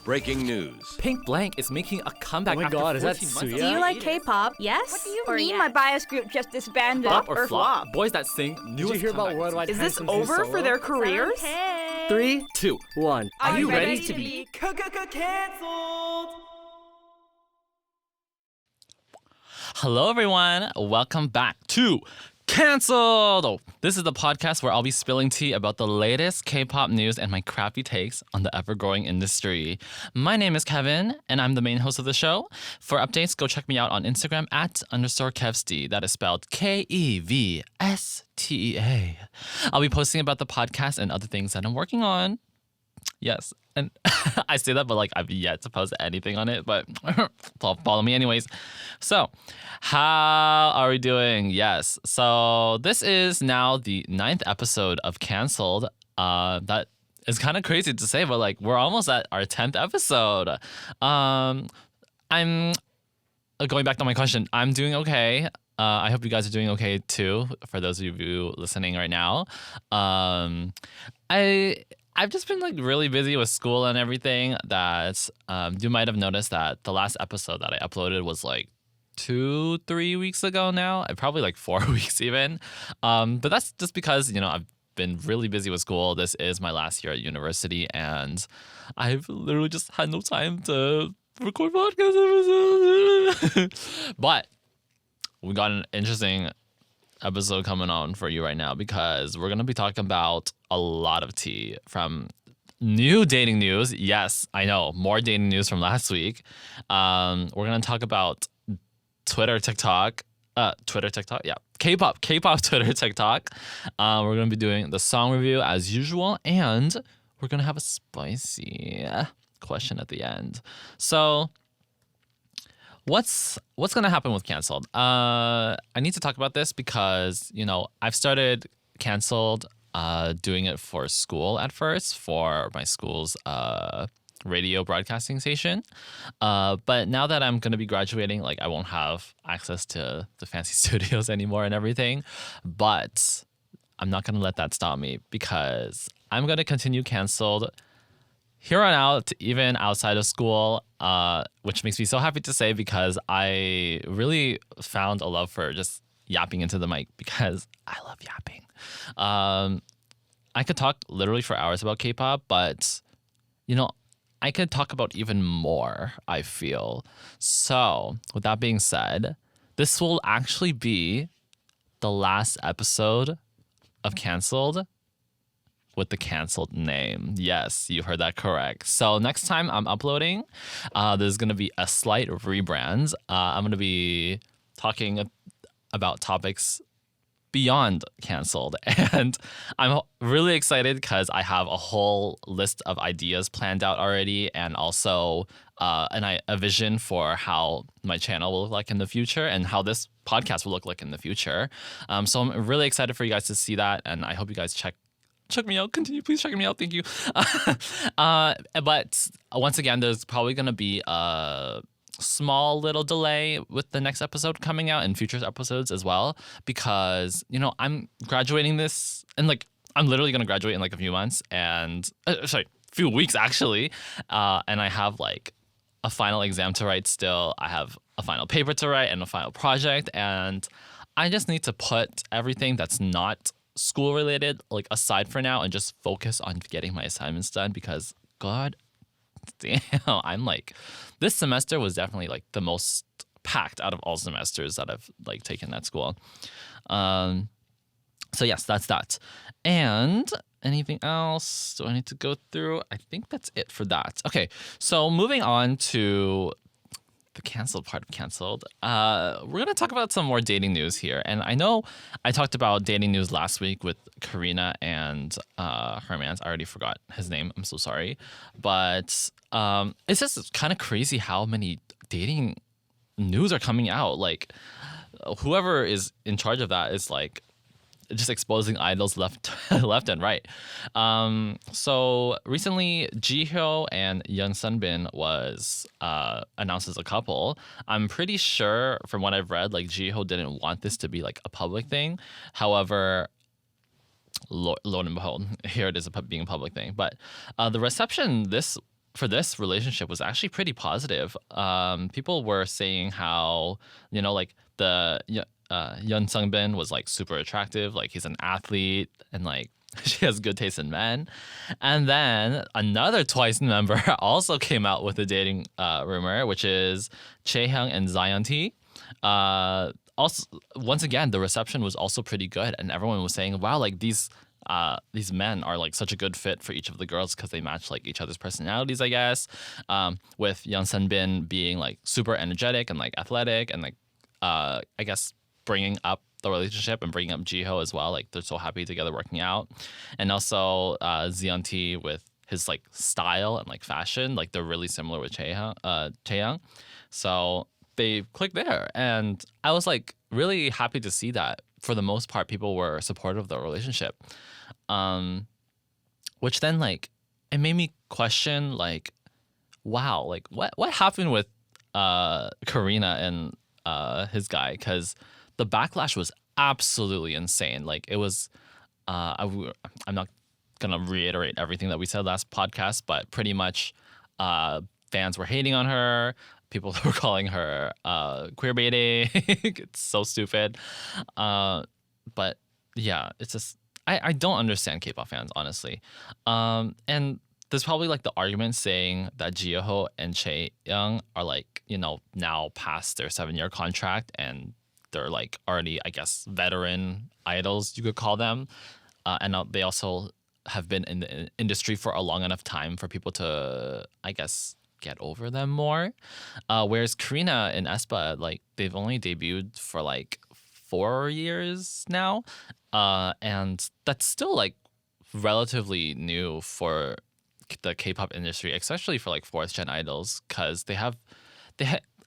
breaking news. Pink Blank is making a comeback Oh my after God, is that 14 months. Suya? Do you like K-pop? Yes? What do you or mean yes? my bias group just disbanded? Pop or flop? Boys that sing Did newest you hear about comeback. Worldwide Is this Handsom's new over for solo? their careers? Okay. 3, 2. 1. Are you ready to to be canceled? Hello, everyone. Welcome back to Cancelled. This is the podcast where I'll be spilling tea about the latest K-pop news and my crappy takes on the ever-growing industry. My name is Kevin, and I'm the main host of the show. For updates, go check me out on Instagram @_Kevstea. That is spelled KEVSTEA. I'll be posting about the podcast and other things that I'm working on. Yes, and I say that, but like I've yet to post anything on it, but follow me anyways. So, how are we doing? Yes, so this is now the 9th episode of Cancelled. That is kind of crazy to say, but like we're almost at our 10th episode. I'm going back to my question. I'm doing okay. I hope you guys are doing okay too, for those of you listening right now. I've just been like really busy with school and everything that you might have noticed that the last episode that I uploaded was like 2-3 weeks ago now. Probably like 4 weeks even. But that's just because, you know, I've been really busy with school. This is my last year at university and I've literally just had no time to record podcast episodes. But we got an interesting episode coming on for you right now because we're going to be talking about a lot of tea from new dating news. Yes, I know, more dating news from last week. We're going to talk about TikTok, yeah. K-pop, Twitter, TikTok. We're going to be doing the song review as usual, and we're going to have a spicy question at the end. So what's gonna happen with Cancelled? I need to talk about this because, you know, I've started Cancelled doing it for school at first, for my school's radio broadcasting station. But now that I'm gonna be graduating, like I won't have access to the fancy studios anymore and everything. But I'm not gonna let that stop me because I'm gonna continue Cancelled here on out, even outside of school, which makes me so happy to say because I really found a love for just yapping into the mic because I love yapping. I could talk literally for hours about K-pop, but, you know, I could talk about even more, I feel. So, with that being said, this will actually be the last episode of Cancelled with the Cancelled name. Yes, you heard that correct. So next time I'm uploading, there's going to be a slight rebrand. I'm going to be talking about topics beyond Cancelled. And I'm really excited because I have a whole list of ideas planned out already and also a vision for how my channel will look like in the future and how this podcast will look like in the future. So I'm really excited for you guys to see that, and I hope you guys check me out. Please check me out. Thank you. But once again, there's probably going to be a small little delay with the next episode coming out and future episodes as well because, you know, I'm graduating this and like I'm literally going to graduate in like a few months and few weeks actually. And I have like a final exam to write still. I have a final paper to write and a final project, and I just need to put everything that's not school related like aside for now and just focus on getting my assignments done because god damn, I'm like, this semester was definitely like the most packed out of all semesters that I've like taken at school. So yes, that's that. And anything else do I need to go through? I think that's it for that. Okay, so moving on to the Cancelled part of Cancelled. We're going to talk about some more dating news here. And I know I talked about dating news last week with Karina and Hermans. I already forgot his name. I'm so sorry. But it's just kind of crazy how many dating news are coming out. Like, whoever is in charge of that is like just exposing idols left and right. So recently, Jihyo and Young Sunbin was announced as a couple. I'm pretty sure from what I've read, like Jihyo didn't want this to be like a public thing. However, lo and behold, here it is being a public thing. But the reception this for this relationship was actually pretty positive. People were saying how, like Yun Sung Bin was like super attractive, like he's an athlete and like she has good taste in men. And then another Twice member also came out with a dating rumor, which is Chaehyung and Zion T. Also, once again, the reception was also pretty good, and everyone was saying, "Wow, like these men are like such a good fit for each of the girls because they match like each other's personalities, I guess." With Young Sun Bin being like super energetic and like athletic, and like I guess bringing up the relationship and bringing up Jiho as well. Like they're so happy together working out, and also Zion T with his like style and like fashion, like they're really similar with Chaehyung. So they clicked there, and I was like really happy to see that for the most part people were supportive of the relationship, which then like it made me question like, wow, like what happened with Karina and his guy, because the backlash was absolutely insane. Like it was I'm not gonna reiterate everything that we said last podcast, but pretty much fans were hating on her. People were calling her queer baiting. It's so stupid. But yeah, it's just I don't understand K-pop fans, honestly. And there's probably like the argument saying that Jiho and Chaeyoung are like, now past their 7-year contract and they're like already, I guess, veteran idols, you could call them. And they also have been in the industry for a long enough time for people to, I guess, get over them more. Whereas Karina and aespa, like they've only debuted for like 4 years now. And that's still like relatively new for the K-pop industry, especially for like 4th gen idols, because I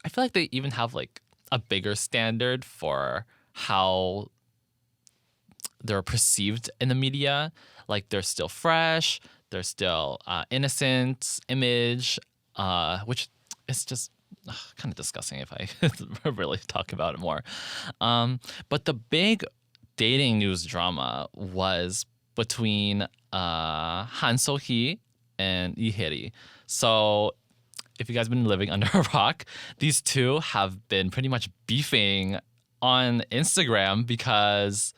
feel like they even have like a bigger standard for how they're perceived in the media. Like they're still fresh, they're still innocent image, which is just kind of disgusting if I really talk about it more. But the big dating news drama was between Han So-hee and Hyeri. So if you guys have been living under a rock, these two have been pretty much beefing on Instagram because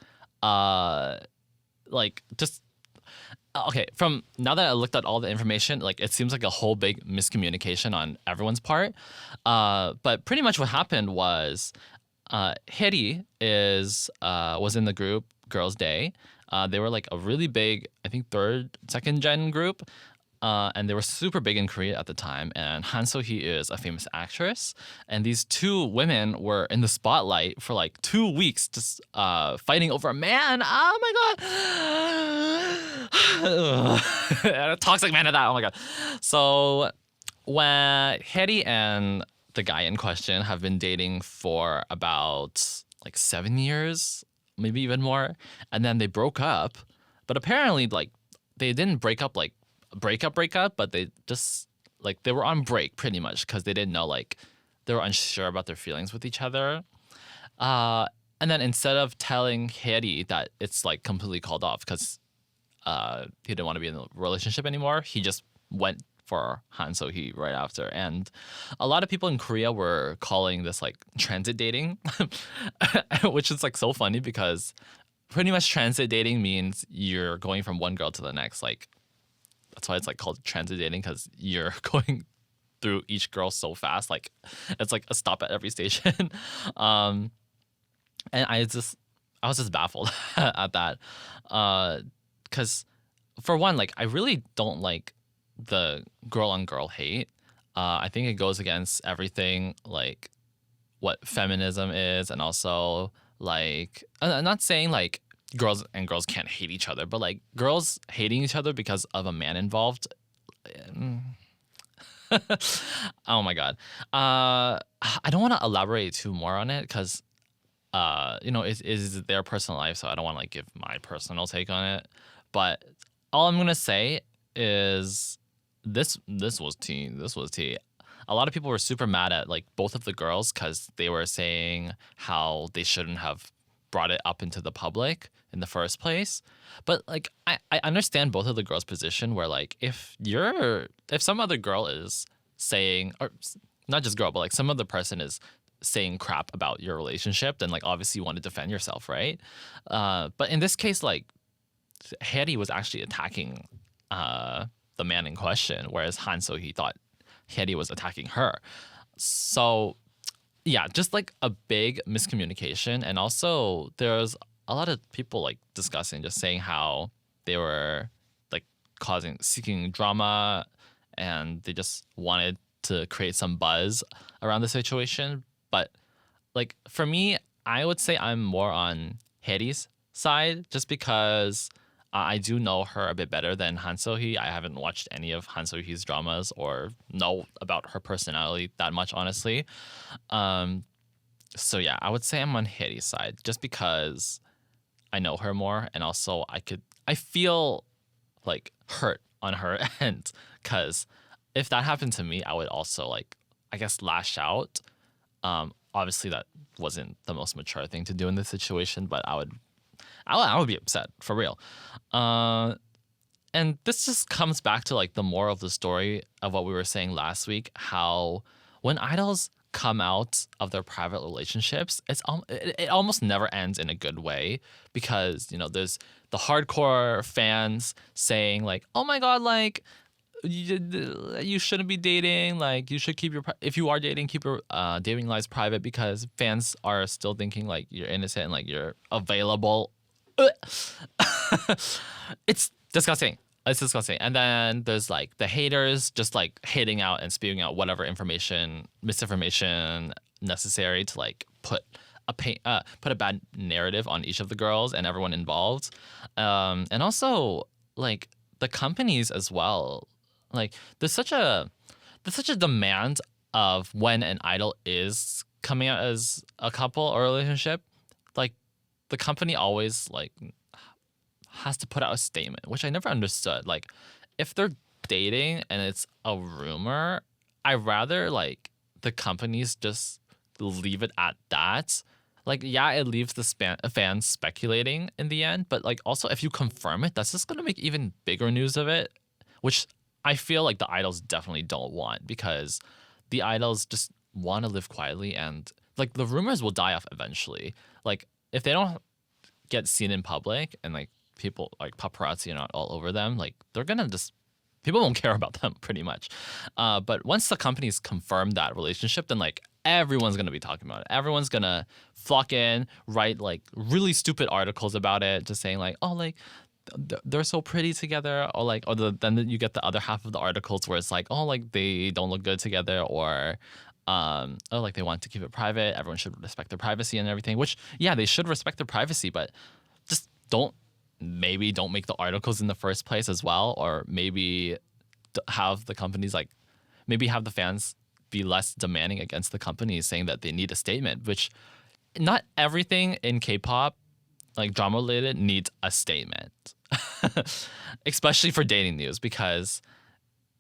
from now that I looked at all the information, like it seems like a whole big miscommunication on everyone's part. But pretty much what happened was Hyeri was in the group Girls' Day. They were like a really big, I think 2nd gen group. And they were super big in Korea at the time. And Han So-hee is a famous actress. And these two women were in the spotlight for like 2 weeks, just fighting over a man. Oh my god, a toxic man at that. Oh my god. So when Hyeri and the guy in question have been dating for about like 7 years, maybe even more, and then they broke up. But apparently, like they didn't break up, but they just like they were on break pretty much because they didn't know, like they were unsure about their feelings with each other. And then instead of telling Hyeri that it's like completely called off because he didn't want to be in a relationship anymore, he just went for Han So-hee right after. And a lot of people in Korea were calling this like transit dating, which is like so funny because pretty much transit dating means you're going from one girl to the next. Like that's why it's like called transit dating, because you're going through each girl so fast. Like it's like a stop at every station. And I was just baffled at that. Because for one, like I really don't like the girl on girl hate. I think it goes against everything like what feminism is, and also like I'm not saying like girls and girls can't hate each other, but like girls hating each other because of a man involved. Oh my god. I don't want to elaborate too more on it because it is their personal life, so I don't want to like give my personal take on it. But all I'm gonna say is this was tea. This was tea. A lot of people were super mad at like both of the girls because they were saying how they shouldn't have brought it up into the public in the first place. But like I understand both of the girls' position where like if some other girl is saying, or not just girl, but like some other person is saying crap about your relationship, then like obviously you want to defend yourself, right? But in this case, like Hyeri was actually attacking the man in question, whereas he thought Hyeri was attacking her. So yeah, just like a big miscommunication. And also there's a lot of people like discussing, just saying how they were like seeking drama, and they just wanted to create some buzz around the situation. But like for me, I would say I'm more on Hyeri's side, just because I do know her a bit better than Han So-hee. I haven't watched any of Han So-hee's dramas or know about her personality that much, honestly. So yeah, I would say I'm on Hyeri's side, just because I know her more, and also I feel like hurt on her end, because if that happened to me, I would also like, I guess, lash out. Obviously that wasn't the most mature thing to do in this situation, but I would be upset for real. And this just comes back to like the moral of the story of what we were saying last week, how when idols come out of their private relationships, it almost never ends in a good way, because you know there's the hardcore fans saying like, oh my god, like you shouldn't be dating, like you should if you are dating, keep your dating lives private, because fans are still thinking like you're innocent and like you're available. It's disgusting. It's disgusting. And then there's like the haters just like hating out and spewing out whatever misinformation necessary to like put a bad narrative on each of the girls and everyone involved. And also like the companies as well. Like there's such a demand of when an idol is coming out as a couple or a relationship. Like the company always like has to put out a statement, which I never understood. Like if they're dating and it's a rumor, I rather like the companies just leave it at that. Like yeah, it leaves the fans speculating in the end, but like also if you confirm it, that's just gonna make even bigger news of it, which I feel like the idols definitely don't want, because the idols just want to live quietly, and like the rumors will die off eventually. Like if they don't get seen in public and like people like paparazzi are not all over them, like they're gonna just, people won't care about them pretty much. But once the companies confirm that relationship, then like everyone's gonna be talking about it. Everyone's gonna flock in, write like really stupid articles about it, just saying like, oh, like they're so pretty together, or like, then you get the other half of the articles where it's like, oh, like they don't look good together, or oh, like they want to keep it private. Everyone should respect their privacy and everything. Which yeah, they should respect their privacy, but just don't make the articles in the first place as well, or maybe have the companies like, maybe have the fans be less demanding against the companies, saying that they need a statement. Which not everything in K-pop, like drama related, needs a statement, especially for dating news. Because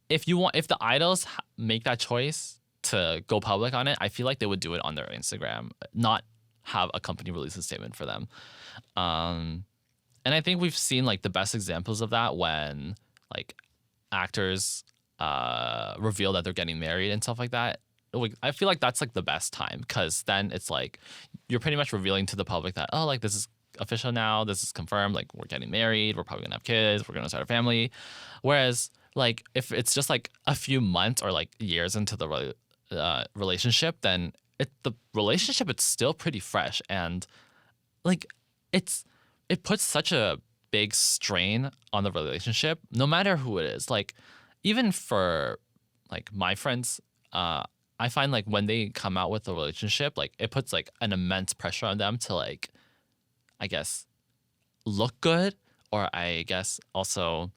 if the idols make that choice to go public on it, I feel like they would do it on their Instagram, not have a company release a statement for them. And I think we've seen like the best examples of that when like actors reveal that they're getting married and stuff like that. I feel like that's like the best time, because then it's like you're pretty much revealing to the public that, oh, like this is official now, this is confirmed, like we're getting married, we're probably gonna have kids, we're gonna start a family. Whereas like if it's just like a few months or like years into the relationship, then the relationship, it's still pretty fresh, and like it puts such a big strain on the relationship, no matter who it is. Like even for like my friends, I find like when they come out with a relationship, like it puts like an immense pressure on them to like, I guess, look good, or I guess also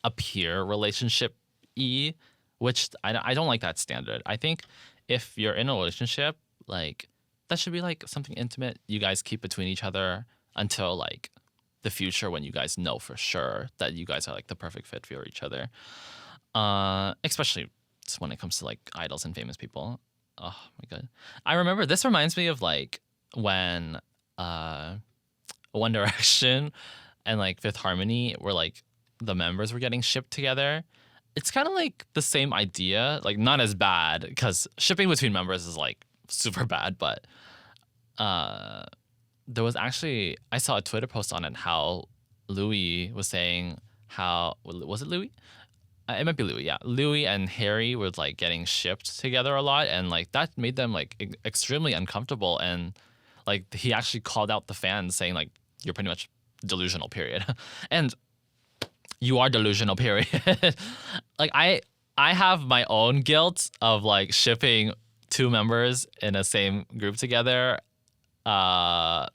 appear relationship-y, which I don't like that standard. I think if you're in a relationship, like that should be like something intimate you guys keep between each other until like the future, when you guys know for sure that you guys are like the perfect fit for each other. Especially when it comes to like idols and famous people. Oh my god. I remember, this reminds me of like when One Direction and like Fifth Harmony were like the members were getting shipped together. It's kind of like the same idea, like not as bad because shipping between members is like super bad, but there was actually I saw a Twitter post on it how Louis was saying how was it Louis? It might be Louis, yeah. Louis and Hyeri were like getting shipped together a lot, and like that made them like extremely uncomfortable. And like he actually called out the fans, saying like you're pretty much delusional, period. And you are delusional, period. Like I have my own guilt of like shipping two members in the same group together. I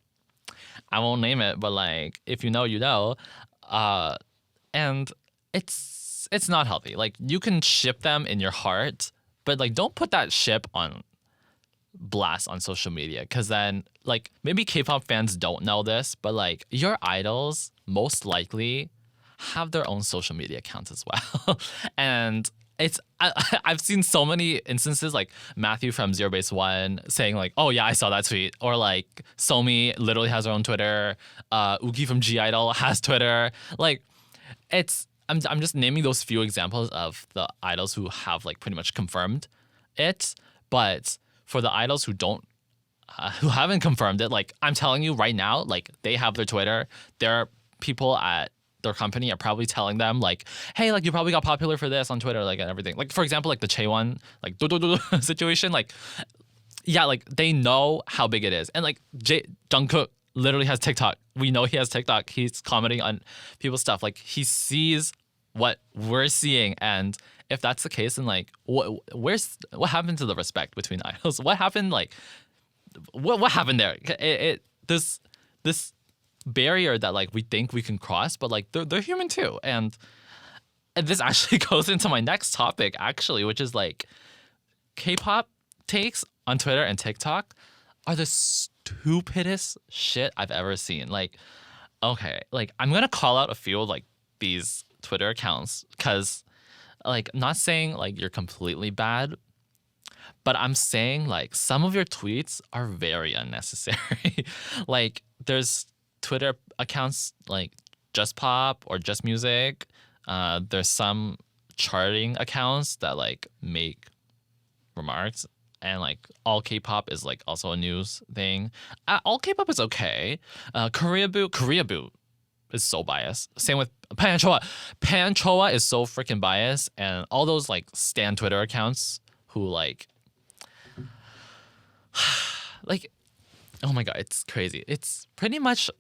won't name it, but like if you know, you know. And it's not healthy. Like you can ship them in your heart, but like don't put that ship on blast on social media, because then like maybe K-pop fans don't know this, but like your idols most likely have their own social media accounts as well. And I've seen so many instances like Matthew from Zero Base One saying like, oh yeah, I saw that tweet, or like Somi literally has her own Twitter, Uki from G Idol has Twitter. Like I'm just naming those few examples of the idols who have like pretty much confirmed it. But for the idols who don't, who haven't confirmed it, like I'm telling you right now, like they have their Twitter. There are people at their company are probably telling them like, hey, like you probably got popular for this on Twitter, like and everything. Like for example, like the Chaewon like situation, like yeah, like they know how big it is. And like Jungkook literally has TikTok. We know he has TikTok. He's commenting on people's stuff. Like he sees what we're seeing, and if that's the case, then like what happened to the respect between idols? What happened? Like what happened there? This barrier that like we think we can cross, but like they're human too. And this actually goes into my next topic actually, which is like K-pop takes on Twitter and TikTok are the stupidest shit I've ever seen. Like, okay, like I'm gonna call out a few of like these Twitter accounts because like not saying like you're completely bad, but I'm saying like some of your tweets are very unnecessary. Like there's Twitter accounts like Just Pop or Just Music. There's some charting accounts that like make remarks, and like all K-pop is like also a news thing. All K-pop is okay. Korea Boo is so biased. Same with Panchoa. Panchoa is so freaking biased, and all those like stan Twitter accounts who like like oh my god, it's crazy. It's pretty much,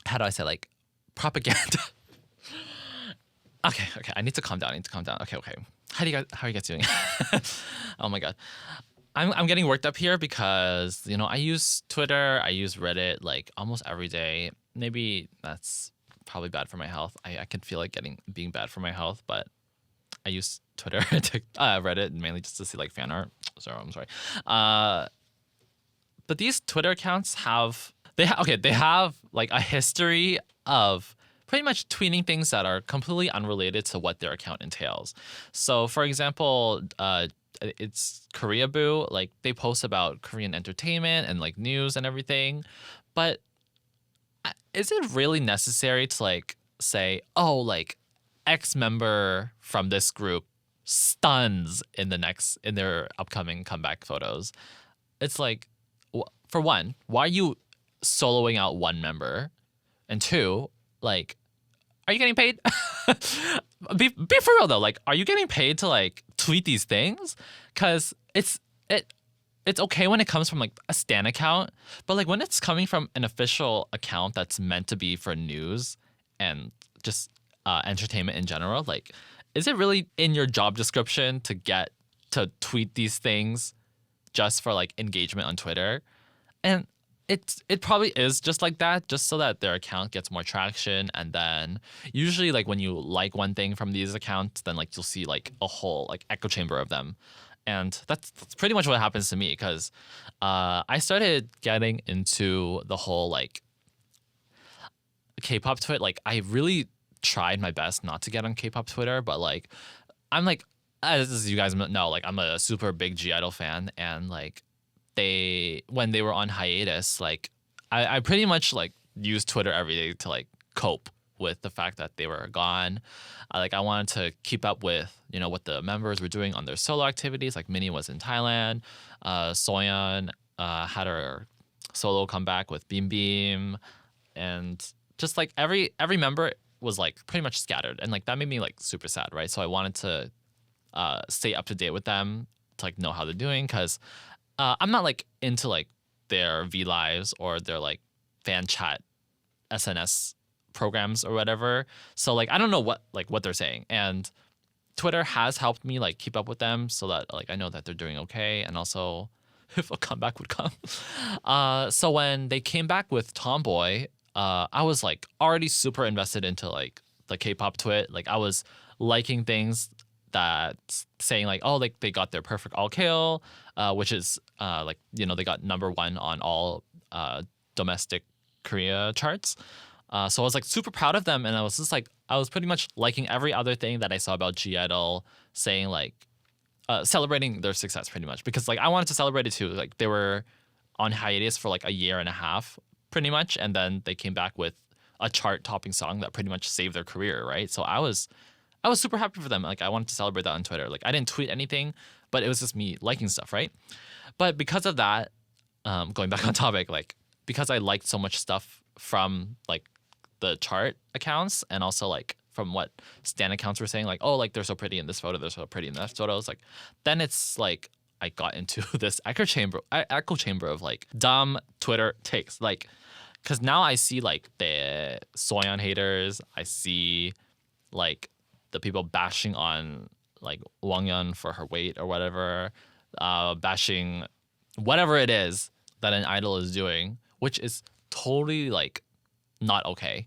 how do I say, like propaganda. Okay, I need to calm down. Okay. How are you guys doing? Oh my god. I'm getting worked up here because, you know, I use Twitter, I use Reddit like almost every day. Maybe that's probably bad for my health. I can feel like being bad for my health, but I use Twitter to Reddit mainly just to see like fan art. So I'm sorry. But these Twitter accounts they have like a history of pretty much tweeting things that are completely unrelated to what their account entails. So for example, it's Korea Boo, like they post about Korean entertainment and like news and everything, but is it really necessary to like say, oh, like X member from this group stuns in their upcoming comeback photos? It's like, for one, why are you soloing out one member? And two, like, are you getting paid? be for real though. Like, are you getting paid to like tweet these things? Because it's okay when it comes from like a stan account, but like when it's coming from an official account that's meant to be for news and just entertainment in general, like, is it really in your job description to tweet these things just for like engagement on Twitter? And it probably is just like that, just so that their account gets more traction. And then usually like when you like one thing from these accounts, then like you'll see like a whole like echo chamber of them. And that's pretty much what happens to me, because I started getting into the whole like K-pop Twitter. Like I really tried my best not to get on K-pop Twitter, but like I'm like, as you guys know, like I'm a super big G Idol fan, and like when they were on hiatus, like I pretty much like use Twitter every day to like cope with the fact that they were gone. I wanted to keep up with, you know, what the members were doing on their solo activities. Like Minnie was in Thailand, Soyeon had her solo comeback with Beam Beam, and just like every member was like pretty much scattered, and like that made me like super sad, right? So I wanted to stay up to date with them to like know how they're doing, because I'm not like into like their V lives or their like fan chat SNS programs or whatever. So like I don't know what they're saying, and Twitter has helped me like keep up with them so that like I know that they're doing okay, and also if a comeback would come. So when they came back with Tomboy, I was like already super invested into like the K-pop twit. Like I was liking things that saying like, oh, like they got their perfect all kill, which is like, you know, they got #1 on all domestic Korea charts. So I was like super proud of them, and I was just like, I was pretty much liking every other thing that I saw about G-Idol, saying like celebrating their success pretty much, because like I wanted to celebrate it too. Like they were on hiatus for like a year and a half pretty much, and then they came back with a chart topping song that pretty much saved their career, right? So I was super happy for them. Like I wanted to celebrate that on Twitter. Like I didn't tweet anything, but it was just me liking stuff, right? But because of that, going back on topic, like because I liked so much stuff from like the chart accounts, and also like from what stan accounts were saying, like, oh, like they're so pretty in this photo, they're so pretty in that photo. It's like, then it's like I got into this echo chamber of like dumb Twitter takes, like, because now I see like the Soyeon haters, I see like the people bashing on like Wangyeon for her weight or whatever, bashing whatever it is that an idol is doing, which is totally like not okay.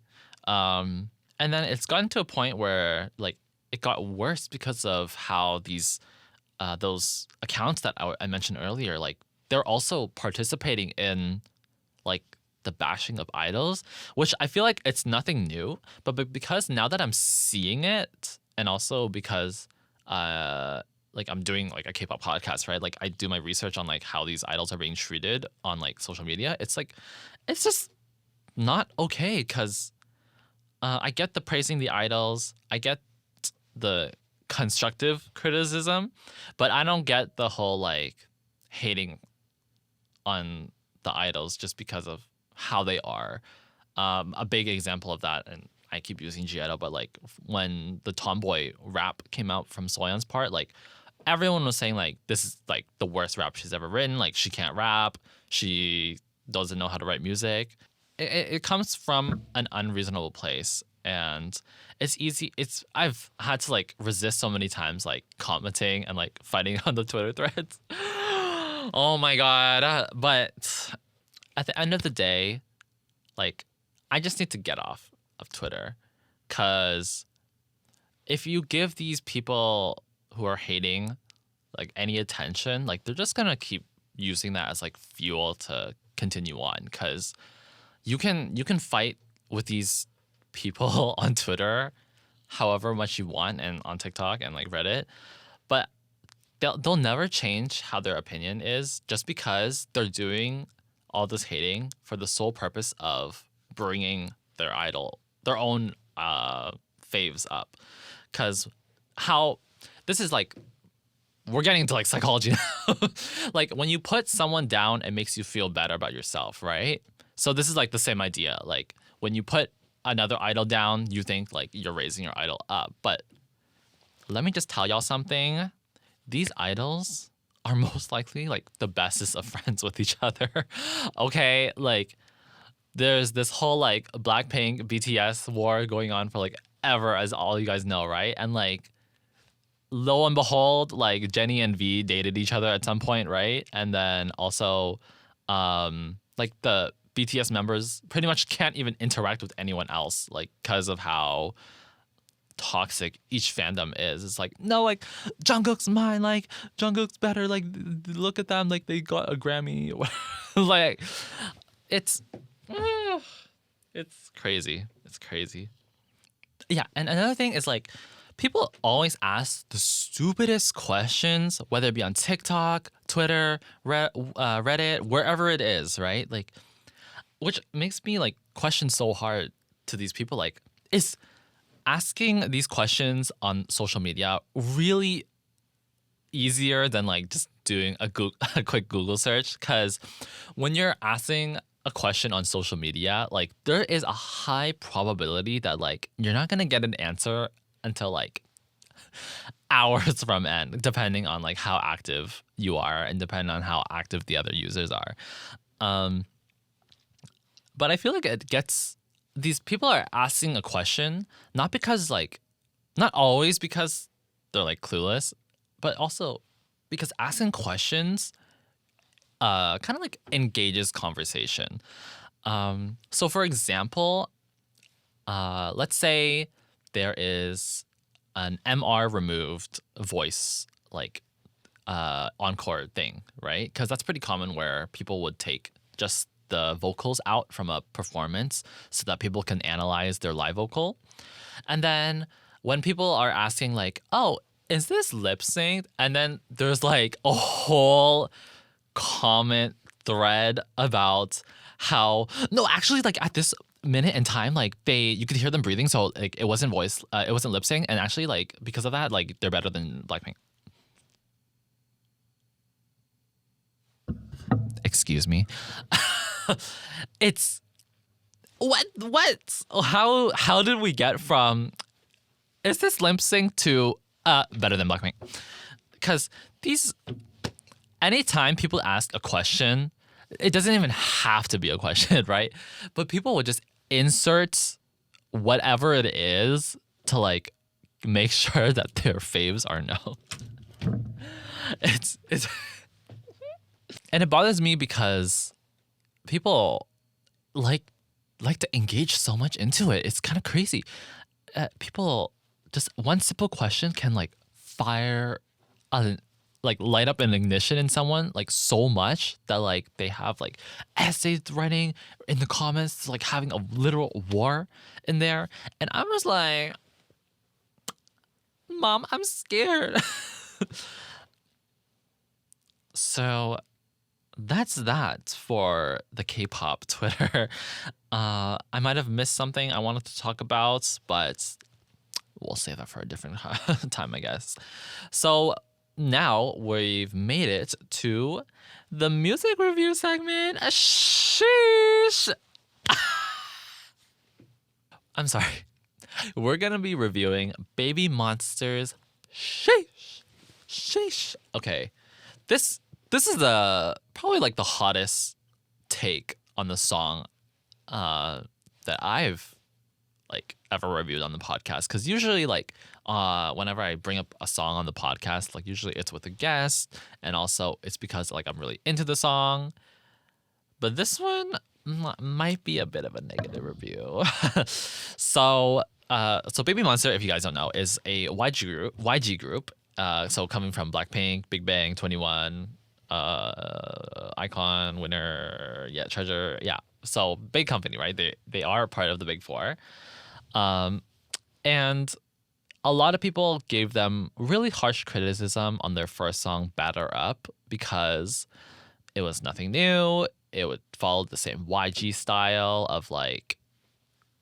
And then it's gotten to a point where like it got worse because of how these those accounts that I mentioned earlier, like they're also participating in like the bashing of idols, which I feel like it's nothing new, but because now that I'm seeing it, and also because like I'm doing like a K-pop podcast, right? Like I do my research on like how these idols are being treated on like social media. It's like, it's just not okay, because I get the praising the idols, I get the constructive criticism, but I don't get the whole like hating on the idols just because of how they are. A big example of that, and I keep using G-Idol, but like when the Tomboy rap came out from Soyeon's part, like everyone was saying like this is like the worst rap she's ever written. Like she can't rap, she doesn't know how to write music. It comes from an unreasonable place, and it's easy. I've had to like resist so many times, like commenting and like fighting on the Twitter threads. Oh my god! But at the end of the day, like I just need to get off of Twitter, because if you give these people who are hating like any attention, like they're just gonna keep using that as like fuel to continue on, because you can fight with these people on Twitter however much you want, and on TikTok and like Reddit, but they'll never change how their opinion is just because they're doing all this hating for the sole purpose of bringing their own faves up. Because how this is like, we're getting into like psychology now. Like when you put someone down, it makes you feel better about yourself, right? So this is like the same idea. Like when you put another idol down, you think like you're raising your idol up. But let me just tell y'all something. These idols are most likely like the bestest of friends with each other. Okay, like there's this whole like Blackpink BTS war going on for like ever, as all you guys know, right? And like lo and behold, like Jennie and V dated each other at some point, right? And then also like the BTS members pretty much can't even interact with anyone else, like because of how toxic each fandom is. It's like, no, like Jungkook's mine, like Jungkook's better, like look at them, like they got a Grammy. Like it's crazy. It's crazy. Yeah, and another thing is like people always ask the stupidest questions, whether it be on TikTok, Twitter, Reddit, wherever it is, right? Like which makes me like question so hard to these people. Like, is asking these questions on social media really easier than like just doing a quick Google search? Because when you're asking a question on social media, like there is a high probability that like you're not gonna get an answer until like hours from end, depending on like how active you are and depending on how active the other users are. But I feel like these people are asking a question not because like, not always because they're like clueless, but also because asking questions kind of like engages conversation. So for example, let's say there is an MR removed voice like encore thing, right? Because that's pretty common where people would take just the vocals out from a performance so that people can analyze their live vocal. And then when people are asking like, oh, is this lip synced? And then there's like a whole comment thread about how no, actually, like at this minute in time, like you could hear them breathing, so like it wasn't it wasn't lip sync, and actually like because of that, like they're better than Blackpink. Excuse me. It's what? How did we get from is this lip sync to better than Blackpink? Because anytime people ask a question, it doesn't even have to be a question, right? But people would just insert whatever it is to like make sure that their faves are known. It's and it bothers me because people like to engage so much into it. It's kind of crazy. People just one simple question can like fire like light up an ignition in someone like so much that like they have like essays writing in the comments, like having a literal war in there. And I was like, Mom, I'm scared. So that's that for the K-pop Twitter. I might have missed something I wanted to talk about, but we'll save that for a different time, I guess. So now we've made it to the music review segment. Sheesh. I'm sorry. We're gonna be reviewing BABYMONSTER's Sheesh. Sheesh. Okay. This is probably like the hottest take on the song that I've like ever reviewed on the podcast, because usually like whenever I bring up a song on the podcast, like usually it's with a guest, and also it's because like I'm really into the song. But this one might be a bit of a negative review. So BABYMONSTER, if you guys don't know, is a YG group. So coming from Blackpink, Big Bang, 21, Icon, Winner, yeah, Treasure, yeah. So big company, right? They are part of the Big Four. And a lot of people gave them really harsh criticism on their first song, Batter Up, because it was nothing new. It would follow the same YG style of like,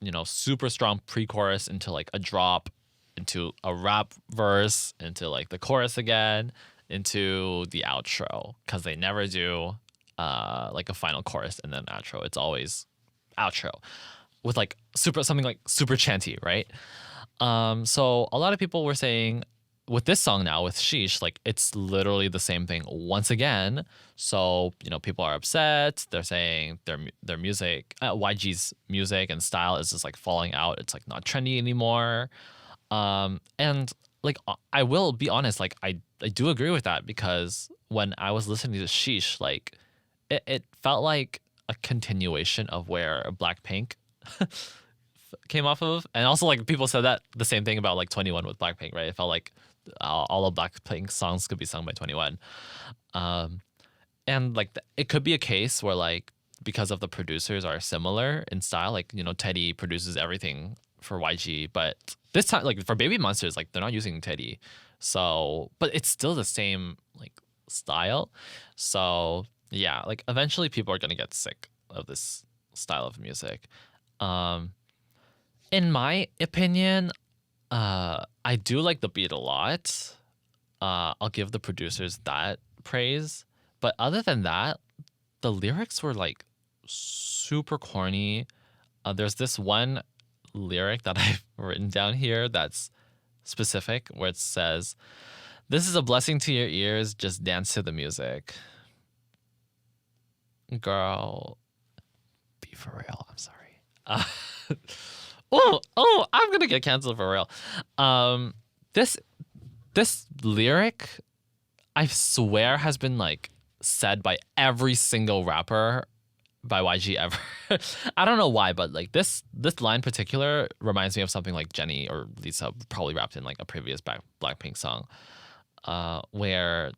you know, super strong pre-chorus into like a drop, into a rap verse, into like the chorus again, into the outro, because they never do like a final chorus and then outro. It's always outro with like something like super chanty, right? So a lot of people were saying with this song now, with Sheesh, like it's literally the same thing once again. So, you know, people are upset. They're saying their music, YG's music and style is just like falling out. It's like not trendy anymore. And like I will be honest, like I do agree with that, because when I was listening to Sheesh, like it felt like a continuation of where Blackpink came off of. And also like people said that the same thing about like 21 with Blackpink, right? It felt like all of Blackpink songs could be sung by 21. And like it could be a case where like because of the producers are similar in style, like, you know, Teddy produces everything for YG, but this time like for BABYMONSTERs, like they're not using Teddy. So, but it's still the same like style. So yeah, like eventually people are gonna get sick of this style of music. In my opinion, I do like the beat a lot. I'll give the producers that praise. But other than that, the lyrics were like super corny. There's this one lyric that I've written down here that's specific where it says, "This is a blessing to your ears, just dance to the music." Girl, be for real. I'm sorry. I'm gonna get canceled for real. This lyric, I swear, has been like said by every single rapper by YG ever. I don't know why, but like this line in particular reminds me of something like Jennie or Lisa probably rapped in like a previous Blackpink song, where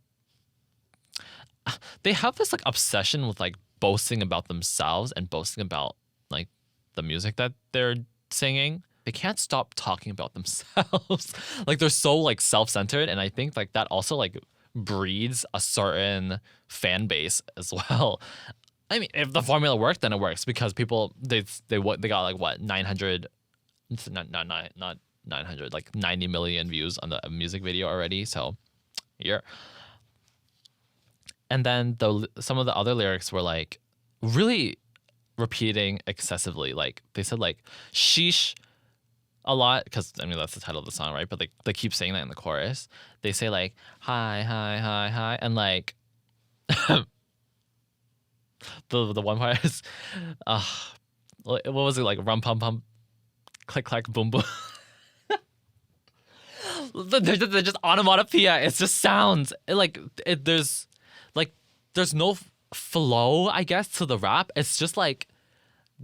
they have this like obsession with like boasting about themselves and boasting about like the music that they're singing. They can't stop talking about themselves. Like they're so like self-centered, and I think like that also like breeds a certain fan base as well. I mean, if the formula works, then it works because people they got like what 900, not 900, like 90 million views on the music video already. So, yeah. And then some of the other lyrics were like really repeating excessively. Like they said like "sheesh" a lot because I mean that's the title of the song, right? But they keep saying that in the chorus. They say like "hi hi hi hi" and like the one part is what was it like, "rum pum pum click clack boom boom." They're just onomatopoeia. It's just sounds. There's no flow, I guess, to the rap. It's just like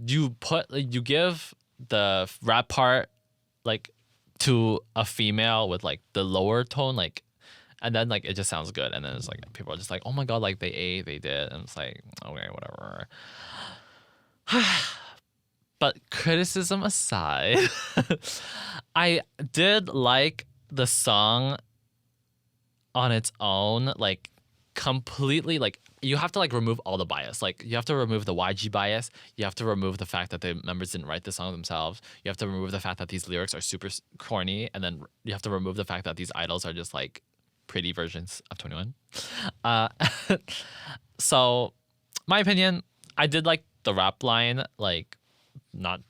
you give the rap part like to a female with like the lower tone, like, and then like it just sounds good, and then it's like people are just like, oh my god, like they did, and it's like, okay, whatever. But criticism aside, I did like the song on its own, like completely. Like you have to like remove all the bias. Like you have to remove the YG bias. You have to remove the fact that the members didn't write the song themselves. You have to remove the fact that these lyrics are super corny, and then you have to remove the fact that these idols are just like pretty versions of 21. So my opinion, I did like the rap line, like not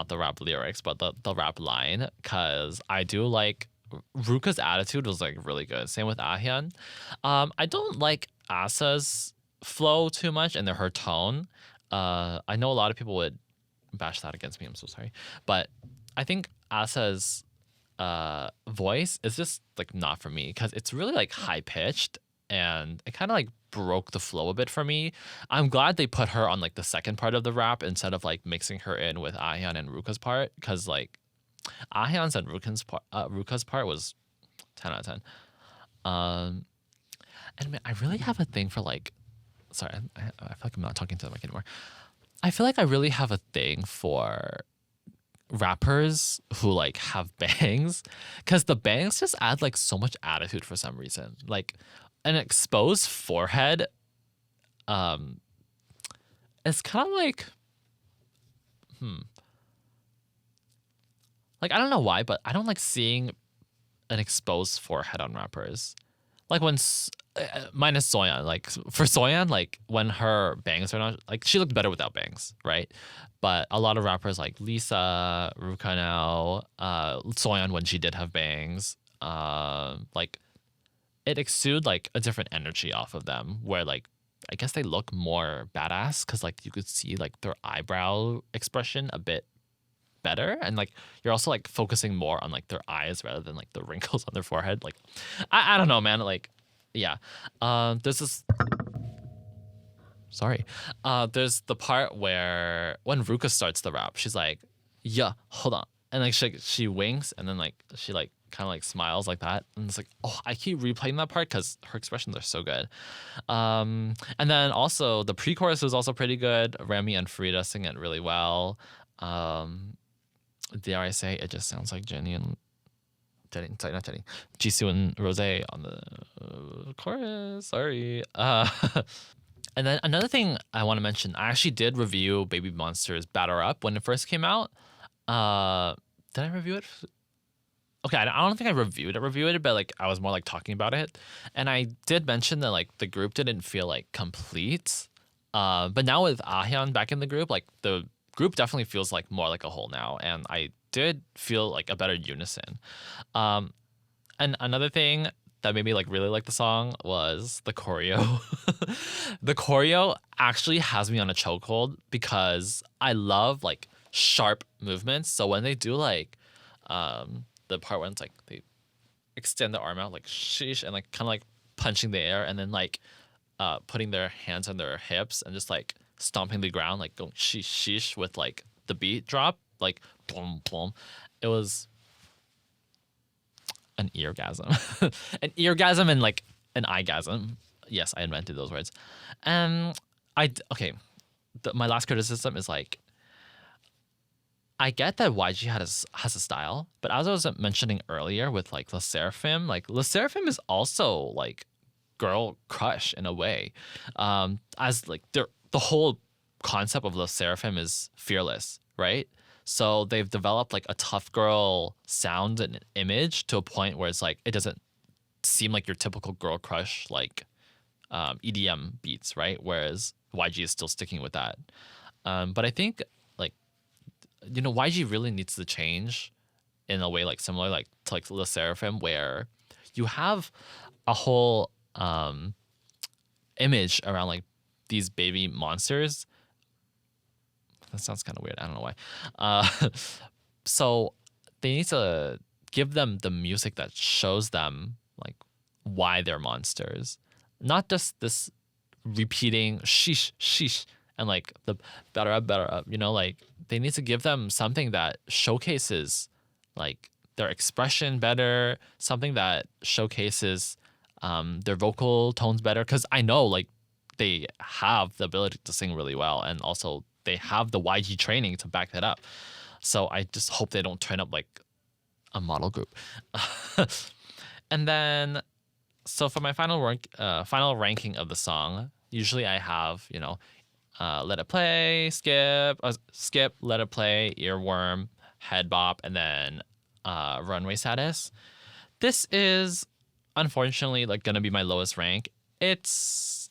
the rap lyrics, but the rap line, because I do like Ruka's attitude was like really good. Same with Ahyun. I don't like Asa's flow too much and her tone. I know a lot of people would bash that against me. I'm so sorry, but I think Asa's voice is just like not for me because it's really like high pitched and it kind of like broke the flow a bit for me. I'm glad they put her on like the second part of the rap instead of like mixing her in with Ahyun and Ruka's part, because like Ahyun's and Ruka's part was 10 out of 10. And man, I really have a thing for like, sorry, I feel like I'm not talking to the mic anymore. I feel like I really have a thing for rappers who like have bangs, because the bangs just add like so much attitude for some reason. Like an exposed forehead, it's kind of like, like I don't know why, but I don't like seeing an exposed forehead on rappers. Like when minus Soyeon, like for Soyeon, like when her bangs are not, like she looked better without bangs, right? But a lot of rappers like Lisa, Ruka now, Soyeon when she did have bangs, like it exuded like a different energy off of them, where like I guess they look more badass because like you could see like their eyebrow expression a bit better, and like you're also like focusing more on like their eyes rather than like the wrinkles on their forehead. Like I don't know, man. Like yeah, there's this. Sorry, there's the part where when Ruka starts the rap, she's like, "Yeah, hold on," and like she winks, and then like she like kind of like smiles like that, and it's like, oh, I keep replaying that part because her expressions are so good. And then also the pre-chorus was also pretty good. Remy and Frida sing it really well. Dare I say, it just sounds like Jennie and not Jennie, Jisoo and Rose on the chorus. Sorry. And then another thing I want to mention, I actually did review Baby Monster's Batter Up when it first came out. Did I review it? Okay, I don't think I reviewed it, but like I was more like talking about it. And I did mention that like the group didn't feel like complete. But now with Ahyun back in the group, like the group definitely feels like more like a whole now. And I did feel like a better unison. And another thing that made me like really like the song was the choreo. The choreo actually has me on a chokehold because I love like sharp movements. So when they do like the part when it's like they extend the arm out like sheesh and like kind of like punching the air and then like putting their hands on their hips and just like stomping the ground like going sheesh sheesh with like the beat drop like boom boom. It was an eargasm. An eargasm and like an eyegasm. Yes, I invented those words. Okay, my last criticism is like I get that YG has a style, but as I was mentioning earlier with like Le Sserafim, like Le Sserafim is also like girl crush in a way. As like the whole concept of Le Sserafim is fearless, right? So they've developed like a tough girl sound and image to a point where it's like it doesn't seem like your typical girl crush like EDM beats, right? Whereas YG is still sticking with that. But I think like YG really needs to change in a way like similar like to like Le Sserafim where you have a whole image around like these baby monsters. That sounds kind of weird. I don't know why. So they need to give them the music that shows them like why they're monsters, not just this repeating sheesh sheesh and like the better up better up. Like they need to give them something that showcases like their expression better, something that showcases their vocal tones better. Because I know like they have the ability to sing really well, and also they have the YG training to back that up. So I just hope they don't turn up like a model group. And then, so for my final ranking of the song, usually I have Let It Play, Skip, Let It Play, Earworm, Head Bop, and then Runway Status. This is unfortunately like gonna be my lowest rank. It's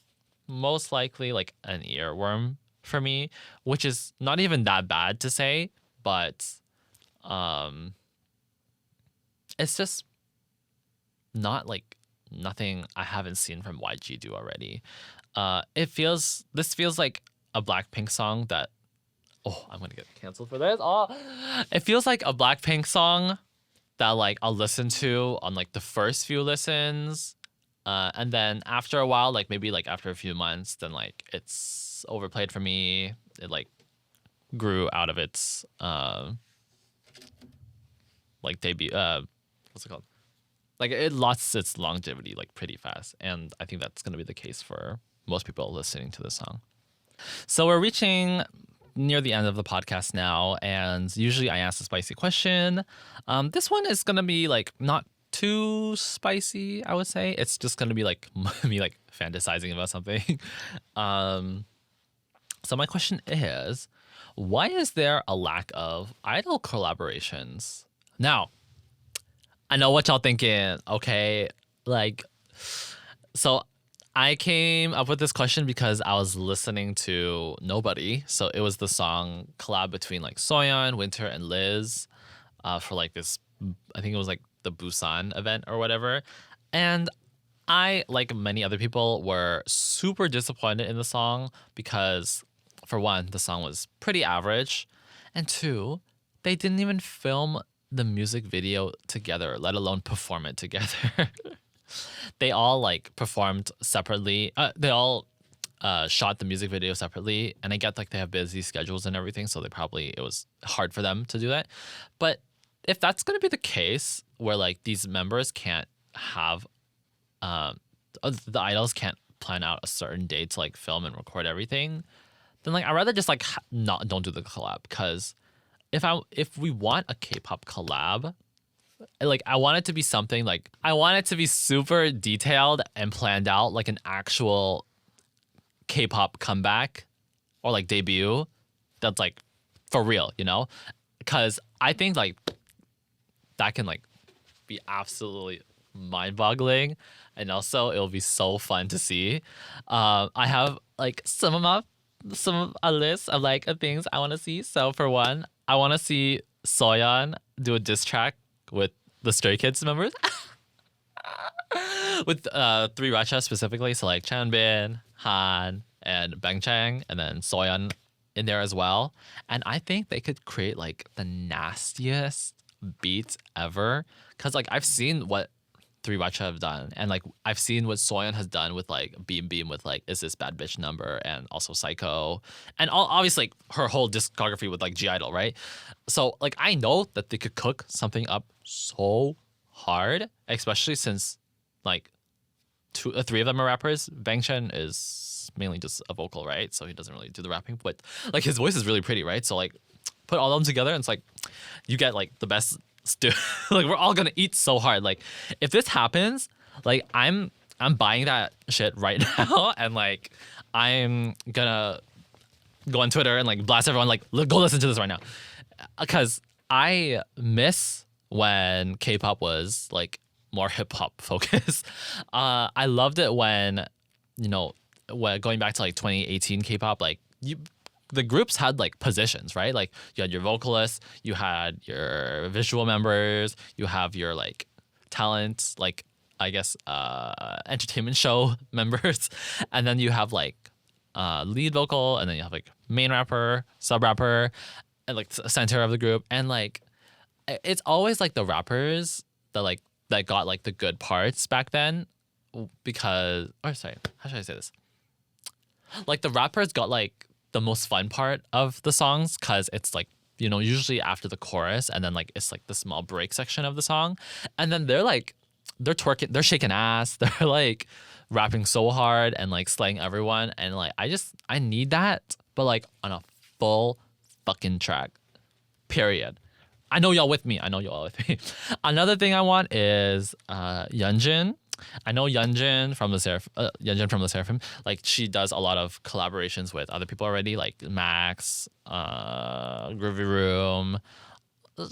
most likely like an Earworm for me, which is not even that bad to say, but it's just not like nothing I haven't seen from YG do already. This feels like a Blackpink song that I'm gonna get canceled for this. It feels like a Blackpink song that like I'll listen to on like the first few listens, and then after a while, like maybe like after a few months, then like it's overplayed for me. It like grew out of its like debut. What's it called? Like it lost its longevity like pretty fast, and I think that's gonna be the case for most people listening to this song. So we're reaching near the end of the podcast now, and usually I ask a spicy question. This one is gonna be like not too spicy, I would say. It's just gonna be like me like fantasizing about something. So my question is, why is there a lack of idol collaborations? Now, I know what y'all thinking. Okay, like, so I came up with this question because I was listening to Nobody. So it was the song collab between like Soyeon, Winter, and Liz for like this, I think it was like the Busan event or whatever. And I, like many other people, were super disappointed in the song because, for one, the song was pretty average. And two, they didn't even film the music video together, let alone perform it together. They all like performed separately. They all shot the music video separately, and I get like they have busy schedules and everything, so it was hard for them to do that. But if that's gonna be the case, where like these members can't have, the idols can't plan out a certain day to like film and record everything, then like I'd rather just like don't do the collab. Because if we want a K-pop collab, like I want it to be something like I want it to be super detailed and planned out, like an actual K-pop comeback or like debut that's like for real, you know? Because I think like that can like be absolutely mind-boggling, and also it'll be so fun to see. I have like some of a list of like things I want to see. So for one, I want to see Soyeon do a diss track with the Stray Kids members. With three Racha specifically, so like Chanbin, Han, and Bangchang, and then Soyeon in there as well. And I think they could create like the nastiest beats ever. Cause like I've seen what three Racha have done, and like I've seen what Soyeon has done with like Beam Beam with like Is This Bad Bitch Number, and also Psycho, and obviously like, her whole discography with like G Idol, right? So like I know that they could cook something up so hard, especially since like three of them are rappers. Bang Chen is mainly just a vocal, right? So he doesn't really do the rapping, but like his voice is really pretty, right? So like put all of them together and it's like you get like the best stew. Like we're all gonna eat so hard. Like if this happens, like I'm buying that shit right now, and like I'm gonna go on Twitter and like blast everyone like go listen to this right now, because I miss when K-pop was like more hip hop focused. I loved it when, you know, when going back to like 2018 K-pop, like the groups had like positions, right? Like you had your vocalists, you had your visual members, you have your like talent, like I guess entertainment show members, and then you have like lead vocal, and then you have like main rapper, sub rapper, and like center of the group, and like it's always like the rappers that got like the good parts back then, because how should I say this? Like the rappers got like the most fun part of the songs, because it's like, you know, usually after the chorus, and then like it's like the small break section of the song, and then they're twerking, they're shaking ass, they're like rapping so hard and like slaying everyone, and like I need that, but like on a full fucking track, period. I know y'all with me. Another thing I want is Yeonjun. I know Yeonjun from the Seraphim. Like she does a lot of collaborations with other people already, like Max, Groovy Room.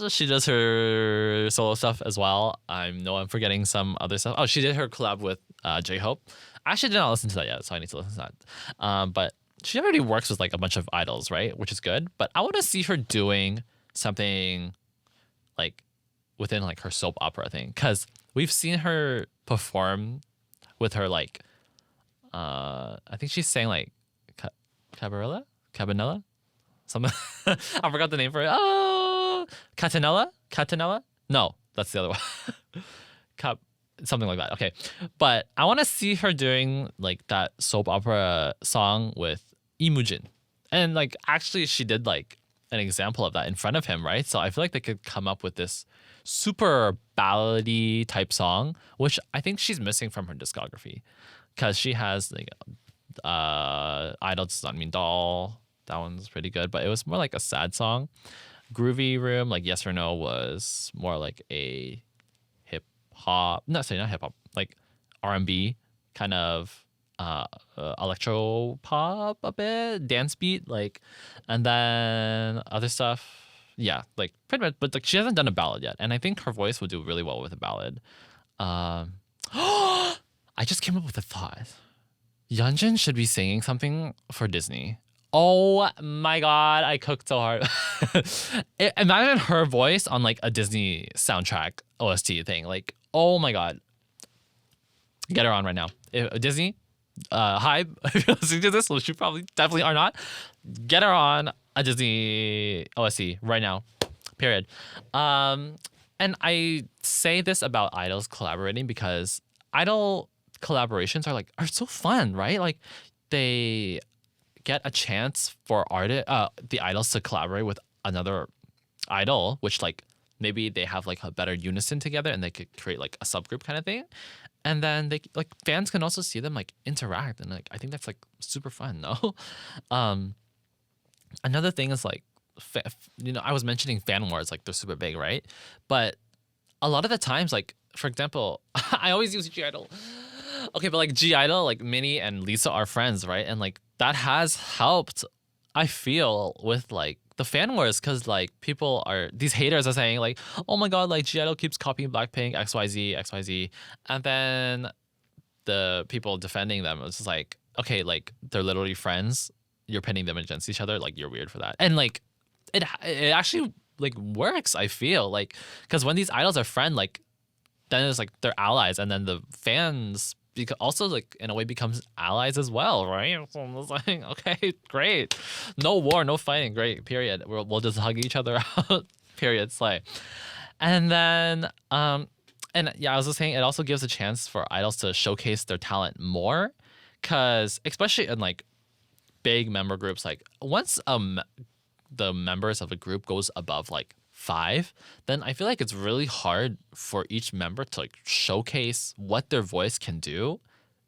She does her solo stuff as well. I know I'm forgetting some other stuff. Oh, she did her collab with J-Hope. I actually did not listen to that yet, so I need to listen to that. But she already works with like a bunch of idols, right? Which is good. But I want to see her doing something like within like her soap opera thing, because we've seen her perform with her like I think she's saying like Cabanella, something. I forgot the name for it. Oh, Catanella. No, that's the other one. Something like that. Okay, but I want to see her doing like that soap opera song with Imujin, and like actually she did like an example of that in front of him, right? So I feel like they could come up with this super ballady type song, which I think she's missing from her discography, because she has like Idol Does Not Mean Doll. That one's pretty good, but it was more like a sad song. Groovy Room, like Yes or No, was more like a hip hop, not hip hop, like R&B kind of electro pop a bit, dance beat, like, and then other stuff, yeah, like pretty much. But like she hasn't done a ballad yet, and I think her voice would do really well with a ballad. I just came up with a thought. Yeonjun should be singing something for Disney. Oh my god, I cooked so hard. Imagine her voice on like a Disney soundtrack OST thing. Like, oh my god, get her on right now. Disney, hi, if you're listening to this, which you probably definitely are not, get her on a Disney OST right now, period. And I say this about idols collaborating because idol collaborations are so fun, right? Like they get a chance for the idols to collaborate with another idol, which like maybe they have like a better unison together, and they could create like a subgroup kind of thing. And then they like fans can also see them like interact, and like I think that's like super fun, no? Another thing is like, I was mentioning fan wars, like they're super big, right? But a lot of the times, like for example, I always use G Idol. Okay, but like G Idol, like Minnie and Lisa are friends, right? And like that has helped, I feel, with like the fan wars, because like these haters are saying like, oh my god, like G Idol keeps copying Blackpink, XYZ, XYZ, and then the people defending them was just like, okay, like they're literally friends. You're pitting them against each other. Like you're weird for that, and like it actually like works. I feel like because when these idols are friends, like then it's like they're allies, and then the fans also like in a way becomes allies as well, right? So I'm just like, okay, great, no war, no fighting, great, period. We'll just hug each other out, period, slay. And then and yeah, I was just saying it also gives a chance for idols to showcase their talent more, because especially in like big member groups, like once the members of a group goes above like 5, then I feel like it's really hard for each member to like showcase what their voice can do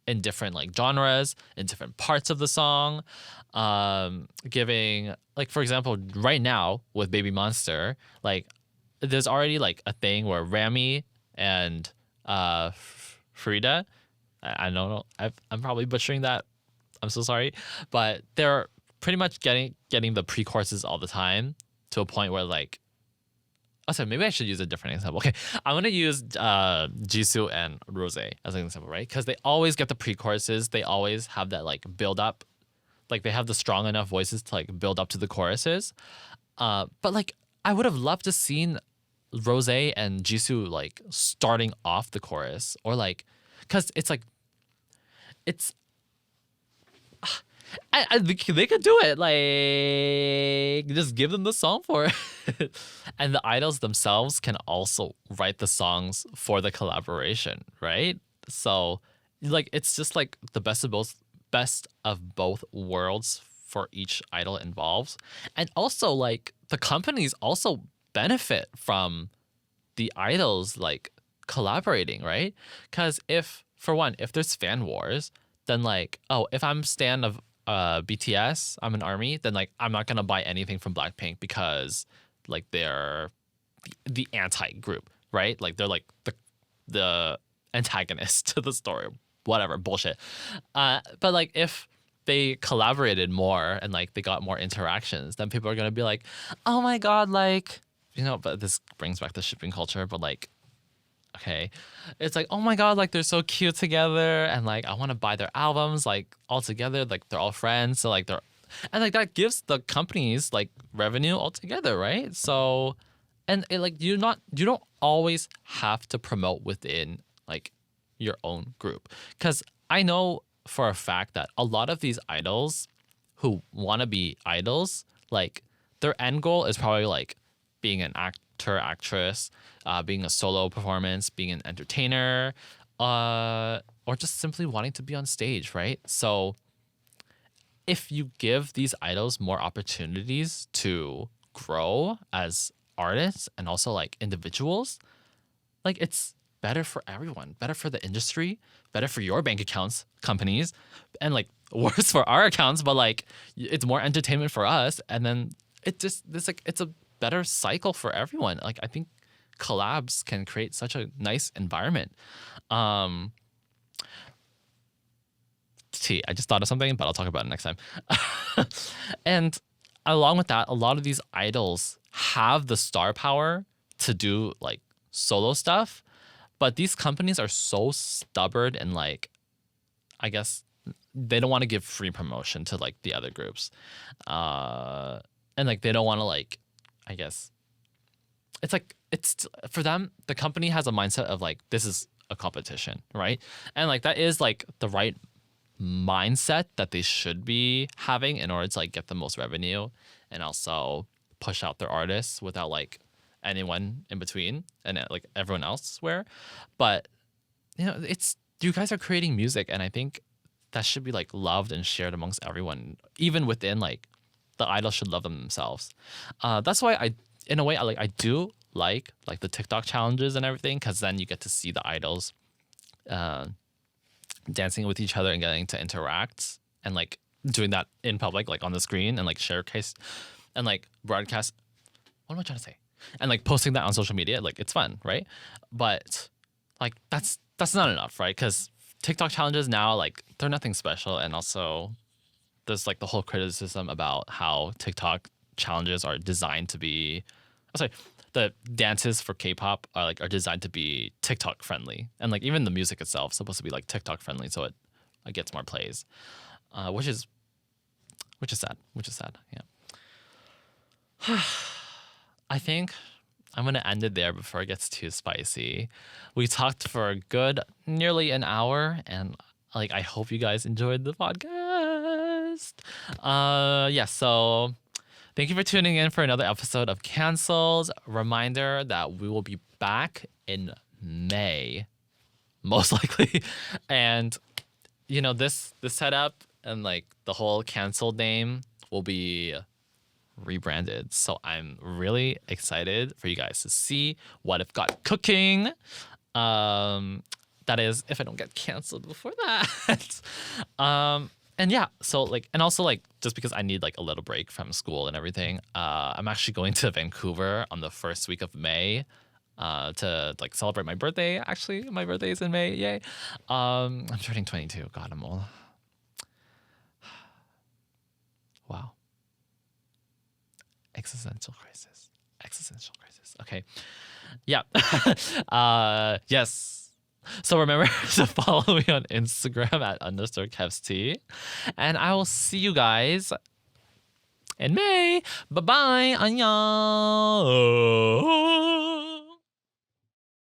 in different like genres, in different parts of the song. Giving like, for example, right now with BABYMONSTER, like there's already like a thing where Rami and Frida, I don't know, I'm probably butchering that, I'm so sorry, but they're pretty much getting the pre-choruses all the time, to a point where like, oh, sorry, maybe I should use a different example. Okay, I'm gonna use Jisoo and Rose as an example, right? Because they always get the pre-choruses. They always have that like build up, like they have the strong enough voices to like build up to the choruses. But like I would have loved to seen Rose and Jisoo like starting off the chorus, or like, because it's like, it's. They could do it. Like, just give them the song for it. And the idols themselves can also write the songs for the collaboration, right? So, like, it's just like the best of both worlds for each idol involved. And also, like, the companies also benefit from the idols like collaborating, right? Because if there's fan wars, then like, oh, if I'm stan of BTS, I'm an ARMY, then like I'm not gonna buy anything from Blackpink because like they're the anti group, right? Like they're like the antagonist to the story, whatever bullshit. But like if they collaborated more and like they got more interactions, then people are gonna be like, oh my god, like, you know. But this brings back the shipping culture, but like, okay, it's like, oh my god, like they're so cute together, and like I want to buy their albums like all together, like they're all friends, so like they're, and like that gives the companies like revenue altogether, right? So, and it, like you don't always have to promote within like your own group, because I know for a fact that a lot of these idols who want to be idols, like their end goal is probably like being an actress, being a solo performance, being an entertainer, or just simply wanting to be on stage, right? So if you give these idols more opportunities to grow as artists and also like individuals, like it's better for everyone, better for the industry, better for your bank accounts, companies, and like worse for our accounts, but like it's more entertainment for us, and then it's a better cycle for everyone. Like I think collabs can create such a nice environment. I just thought of something, but I'll talk about it next time. And along with that, a lot of these idols have the star power to do like solo stuff, but these companies are so stubborn and like, I guess they don't want to give free promotion to like the other groups, and like they don't want to like, I guess it's like, it's for them, the company has a mindset of like, this is a competition, right? And like that is like the right mindset that they should be having in order to like get the most revenue and also push out their artists without like anyone in between and like everyone elsewhere. But you know, it's, you guys are creating music, and I think that should be like loved and shared amongst everyone, even within like the idols should love them themselves. That's why I, in a way, I do like the TikTok challenges and everything, because then you get to see the idols dancing with each other and getting to interact and like doing that in public, like on the screen, and like showcase and like broadcast. What am I trying to say? And like posting that on social media, like it's fun, right? But like that's not enough, right? Because TikTok challenges now, like they're nothing special, and also there's like the whole criticism about how TikTok challenges are designed to be. Oh, sorry, the dances for K-pop are designed to be TikTok friendly, and like even the music itself is supposed to be like TikTok friendly, so it gets more plays, which is sad. Yeah. I think I'm gonna end it there before it gets too spicy. We talked for a good nearly an hour, and like I hope you guys enjoyed the podcast. Yeah, so thank you for tuning in for another episode of Cancelled. Reminder that we will be back in May, most likely. And you know, this setup and like the whole Cancelled name will be rebranded. So I'm really excited for you guys to see what I've got cooking. That is, if I don't get canceled before that. And yeah, so like, and also like, just because I need like a little break from school and everything, I'm actually going to Vancouver on the first week of May to like celebrate my birthday. Actually, my birthday is in May. Yay. I'm turning 22. God, I'm old. Wow. Existential crisis. Okay. Yeah. Yes. So remember to follow me on Instagram at _KevsT. And I will see you guys in May. Bye-bye. 안녕.